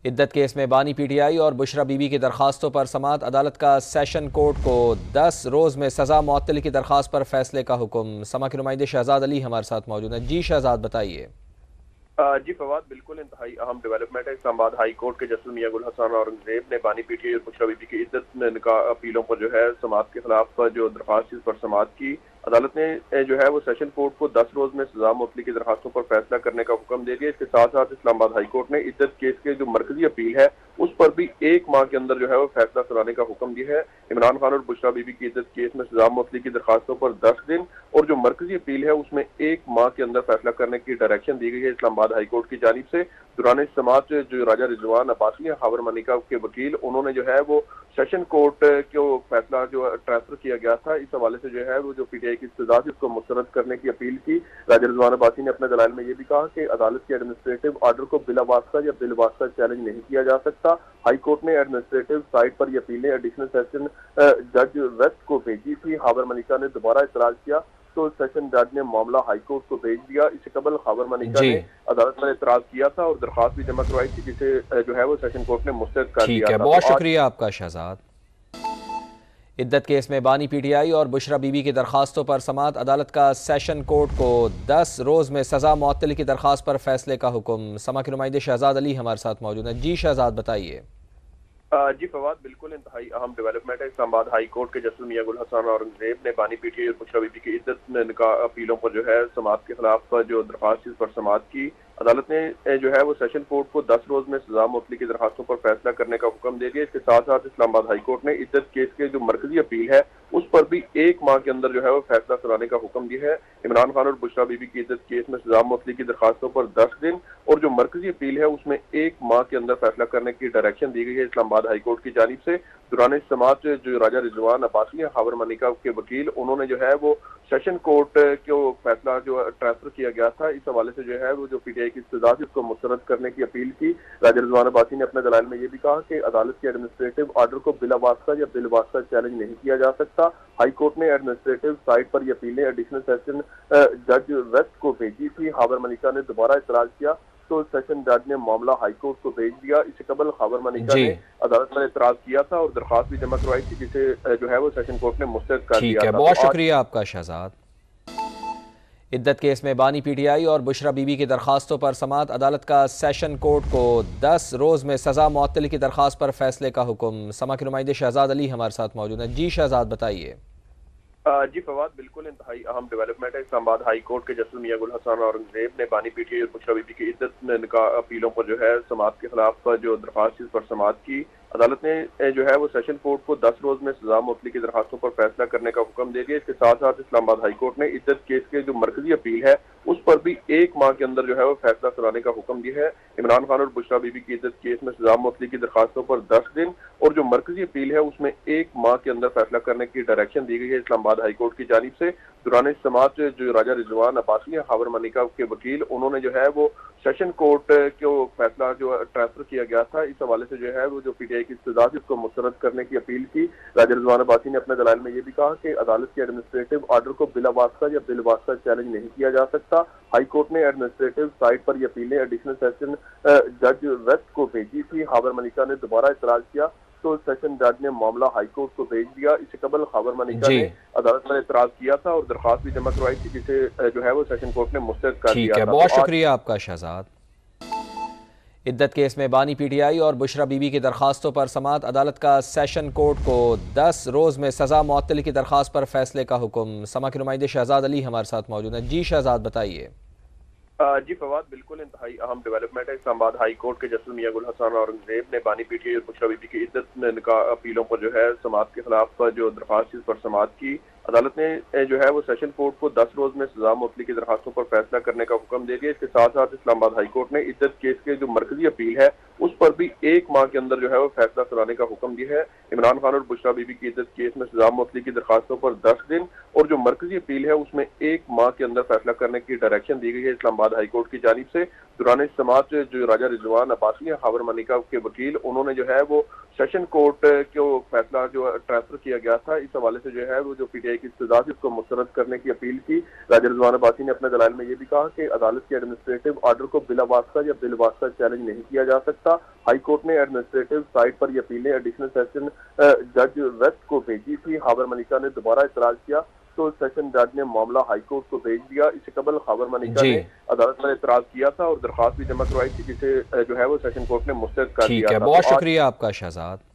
عدت کیس میں بانی پی ٹی آئی اور بشرا بی بی کی درخواستوں پر سماعت۔ عدالت کا سیشن کورٹ کو 10 روز میں سزا معطلی کی درخواست پر فیصلے کا حکم۔ سما کے نمائندے شہزاد علی ہمارے ساتھ موجود ہیں۔ جی شہزاد بتائیے۔ جی فواد، بالکل انتہائی اہم ڈیولپمنٹ ہے۔ اسلام آباد ہائی کورٹ کے جسٹس میاں گل حسن اورنگزیب نے بانی پی ٹی آئی اور بشرا بی بی کی عدت نکاح اپیلوں پر جو ہے سماعت کے خلاف جو درخواست اس پر سماعت کی۔ عدالت نے جو ہے وہ سیشن کورٹ کو 10 روز میں سزا معطلی کی درخواستوں پر فیصلہ کرنے کا حکم دے دیا۔ اس کے ساتھ ساتھ اسلام آباد ہائی کورٹ نے عدت کیس کے جو مرکزی اپیل ہے اس پر بھی 1 ماہ کے اندر جو ہے وہ فیصلہ سنانے کا حکم دیا ہے۔ عمران خان اور بشرا بی بی کی عدت کیس میں سزا معطلی کی درخواستوں پر 10 دن اور جو مرکزی اپیل ہے اس میں 1 ماہ کے اندر فیصلہ کرنے کی ڈائریکشن دی گئی ہے اسلام آباد ہائی کورٹ کی جانب سے۔ دوران سماعت جو راجہ رضوان عباسی خاور ملکہ کے وکیل، انہوں نے جو ہے وہ سیشن کورٹ کو فیصلہ جو ٹرانسفر کیا گیا تھا، اس حوالے سے جو ہے وہ جو پی ٹی آئی کی سزا تھی اس کو مسترد کرنے کی اپیل کی۔ راجہ رضوان عباسی نے اپنے دلائل میں یہ بھی کہا کہ عدالت کے ایڈمنسٹریٹو آرڈر کو بلا واسطہ یا بالواسطہ چیلنج نہیں کیا جا سکتا۔ ہائی کورٹ نے ایڈمنسٹریٹو سائٹ پر یہ اپیلیں ایڈیشنل سیشن جج ویسٹ کو بھیجی تھی۔ خاور ملکہ نے دوبارہ اعتراض کیا تو سیشن جج نے معاملہ ہائی کورٹ کو بھیج دیا۔ اس سے قبل خاور ملکہ نے عدالت میں اعتراض کیا تھا اور درخواست بھی جمع کروائی تھی، جسے جو ہے وہ سیشن کورٹ نے مسترد کر دیا تھا۔ بہت شکریہ آپ کا شہزاد۔ عدت کیس میں بانی پی ٹی آئی اور بشرا بی بی کی درخواستوں پر سماعت۔ عدالت کا سیشن کورٹ کو 10 روز میں سزا معطلی کی درخواست پر فیصلے کا حکم۔ سما کے نمائندے شہزاد علی ہمارے ساتھ موجود ہیں۔ جی شہزاد بتائیے۔ جی فواد، بالکل انتہائی اہم ڈیولپمنٹ ہے۔ اسلام آباد ہائی کورٹ کے جسٹس میاں گل حسن اورنگزیب نے بانی پی ٹی آئی اور بشرا بی بی کی عدت نکاح اپیلوں پر جو ہے سماعت کے خلاف جو درخواست اس پر سماعت کی۔ عدالت نے جو ہے وہ سیشن کورٹ کو 10 روز میں سزا معطلی کی درخواستوں پر فیصلہ کرنے کا حکم دے دیا۔ اس کے ساتھ ساتھ اسلام آباد ہائی کورٹ نے عدت کیس کے جو مرکزی اپیل ہے اس پر بھی 1 ماہ کے اندر جو ہے وہ فیصلہ سنانے کا حکم دیا ہے۔ عمران خان اور بشرا بی بی کی عدت کیس میں سزا معطلی کی درخواستوں پر 10 دن اور جو مرکزی اپیل ہے اس میں 1 ماہ کے اندر فیصلہ کرنے کی ڈائریکشن دی گئی ہے اسلام آباد ہائی کورٹ کی جانب سے۔ دوران سماعت جو راجہ رضوان عباسی خاور ملکہ کے وکیل، انہوں نے جو ہے وہ سیشن کورٹ کو فیصلہ جو ٹرانسفر کیا گیا تھا، اس حوالے سے جو ہے وہ جو پی ٹی آئی کی سزا تھی اس کو مسترد کرنے کی اپیل کی۔ راجہ رضوان عباسی نے اپنے دلائل میں یہ بھی کہا کہ عدالت کے ایڈمنسٹریٹو آرڈر کو بلا واسطہ یا بالواسطہ چیلنج نہیں کیا جا سکتا۔ ہائی کورٹ نے ایڈمنسٹریٹو سائٹ پر یہ اپیلیں ایڈیشنل سیشن جج ویسٹ کو بھیجی تھی۔ خاور ملکہ نے دوبارہ اعتراض کیا تو سیشن جج نے معاملہ ہائی کورٹ کو بھیج دیا۔ اس سے قبل خاور ملکہ نے عدالت میں اعتراض کیا تھا اور درخواست بھی جمع کروائی تھی، جسے جو ہے وہ سیشن کورٹ نے مسترد کر دیا تھا۔ بہت شکریہ آپ کا شہزاد۔ عدت کیس میں بانی پی ٹی آئی اور بشرا بی بی کی درخواستوں پر سماعت۔ عدالت کا سیشن کورٹ کو 10 روز میں سزا معطلی کی درخواست پر فیصلے کا حکم۔ سما کے نمائندے شہزاد علی ہمارے ساتھ موجود ہیں۔ جی شہزاد بتائیے۔ جی فواد، بالکل انتہائی اہم ڈیولپمنٹ ہے۔ اسلام آباد ہائی کورٹ کے جسٹس میاں گل حسن اورنگزیب نے بانی پی ٹی آئی اور بشرا بی بی کی عدت نکاح اپیلوں پر جو ہے سماعت کے خلاف جو درخواست اس پر سماعت کی۔ عدالت نے جو ہے وہ سیشن کورٹ کو 10 روز میں سزا معطلی کی درخواستوں پر فیصلہ کرنے کا حکم دے دیا۔ اس کے ساتھ ساتھ اسلام آباد ہائی کورٹ نے عدت کیس کے جو مرکزی اپیل ہے اس پر بھی 1 ماہ کے اندر جو ہے وہ فیصلہ سنانے کا حکم دیا ہے۔ عمران خان اور بشرا بی بی کی عدت کیس میں سزا معطلی کی درخواستوں پر 10 دن اور جو مرکزی اپیل ہے اس میں 1 ماہ کے اندر فیصلہ کرنے کی ڈائریکشن دی گئی ہے اسلام آباد ہائی کورٹ کی جانب سے۔ دوران سماعت جو راجہ رضوان عباسی خاور ملکہ کے وکیل، انہوں نے جو ہے وہ سیشن کورٹ کو فیصلہ جو ٹرانسفر کیا گیا تھا، اس حوالے سے جو ہے وہ جو پی ٹی آئی کی سزا تھی اس کو مسترد کرنے کی اپیل کی۔ راجہ رضوان عباسی نے اپنے دلائل میں یہ بھی کہا کہ عدالت کے ایڈمنسٹریٹو آرڈر کو بلا واسطہ یا بالواسطہ چیلنج نہیں کیا جا سکتا۔ ہائی کورٹ نے ایڈمنسٹریٹو سائٹ پر یہ اپیلیں ایڈیشنل سیشن جج ویسٹ کو بھیجی تھی۔ خاور ملکہ نے دوبارہ اعتراض کیا تو سیشن جج نے معاملہ ہائی کورٹ کو بھیج دیا۔ اس سے قبل خاور ملکہ نے عدالت میں اعتراض کیا تھا اور درخواست بھی جمع کروائی تھی، جسے جو ہے وہ سیشن کورٹ نے مسترد کر دیا تھا۔ بہت شکریہ آپ کا شہزاد۔ عدت کیس میں بانی پی ٹی آئی اور بشرا بی بی کی درخواستوں پر سماعت۔ عدالت کا سیشن کورٹ کو 10 روز میں سزا معطلی کی درخواست پر فیصلے کا حکم۔ سما کے نمائندے شہزاد علی ہمارے ساتھ موجود ہیں۔ جی شہزاد بتائیے۔ جی فواد، بالکل انتہائی اہم ڈیولپمنٹ ہے۔ اسلام آباد ہائی کورٹ کے جسٹس میاں گل حسن اورنگزیب نے بانی پی ٹی آئی اور بشرا بی بی کی عدت نکاح اپیلوں پر جو ہے سماعت کے خلاف جو درخواست اس پر سماعت کی۔ عدالت نے جو ہے وہ سیشن کورٹ کو 10 روز میں سزا معطلی کی درخواستوں پر فیصلہ کرنے کا حکم دے دیا۔ اس کے ساتھ ساتھ اسلام آباد ہائی کورٹ نے عدت کیس کے جو مرکزی اپیل ہے اس پر بھی 1 ماہ کے اندر جو ہے وہ فیصلہ سنانے کا حکم دیا ہے۔ عمران خان اور بشرا بی بی کی عدت کیس میں سزا معطلی کی درخواستوں پر 10 دن اور جو مرکزی اپیل ہے اس میں 1 ماہ کے اندر فیصلہ کرنے کی ڈائریکشن دی گئی ہے اسلام آباد ہائی کورٹ کی جانب سے۔ دوران سماعت جو راجہ رضوان عباسی ہیں خاور ملکہ کے وکیل، انہوں نے جو ہے وہ سیشن کورٹ کو فیصلہ جو ٹرانسفر کیا گیا تھا، اس حوالے سے جو ہے وہ جو پی ٹی آئی کی سزا تھی اس کو مسترد کرنے کی اپیل کی۔ راجہ رضوان عباسی نے اپنے دلائل میں یہ بھی کہا کہ عدالت کے ایڈمنسٹریٹو آرڈر کو بلا واسطہ یا بال واسطہ چیلنج نہیں کیا جا سکتا۔ ہائی کورٹ نے ایڈمنسٹریٹو سائٹ پر یہ اپیلیں ایڈیشنل سیشن جج ویسٹ کو بھیجی تھی۔ خاور ملکہ نے دوبارہ اعتراض کیا تو سیشن جج نے معاملہ ہائی کورٹ کو بھیج دیا۔ اس سے قبل خاور ملکہ نے عدالت میں اعتراض کیا تھا اور درخواست بھی جمع کروائی تھی، جسے جو ہے وہ سیشن کورٹ نے مسترد کر دیا تھا۔ بہت شکریہ آپ کا شہزاد۔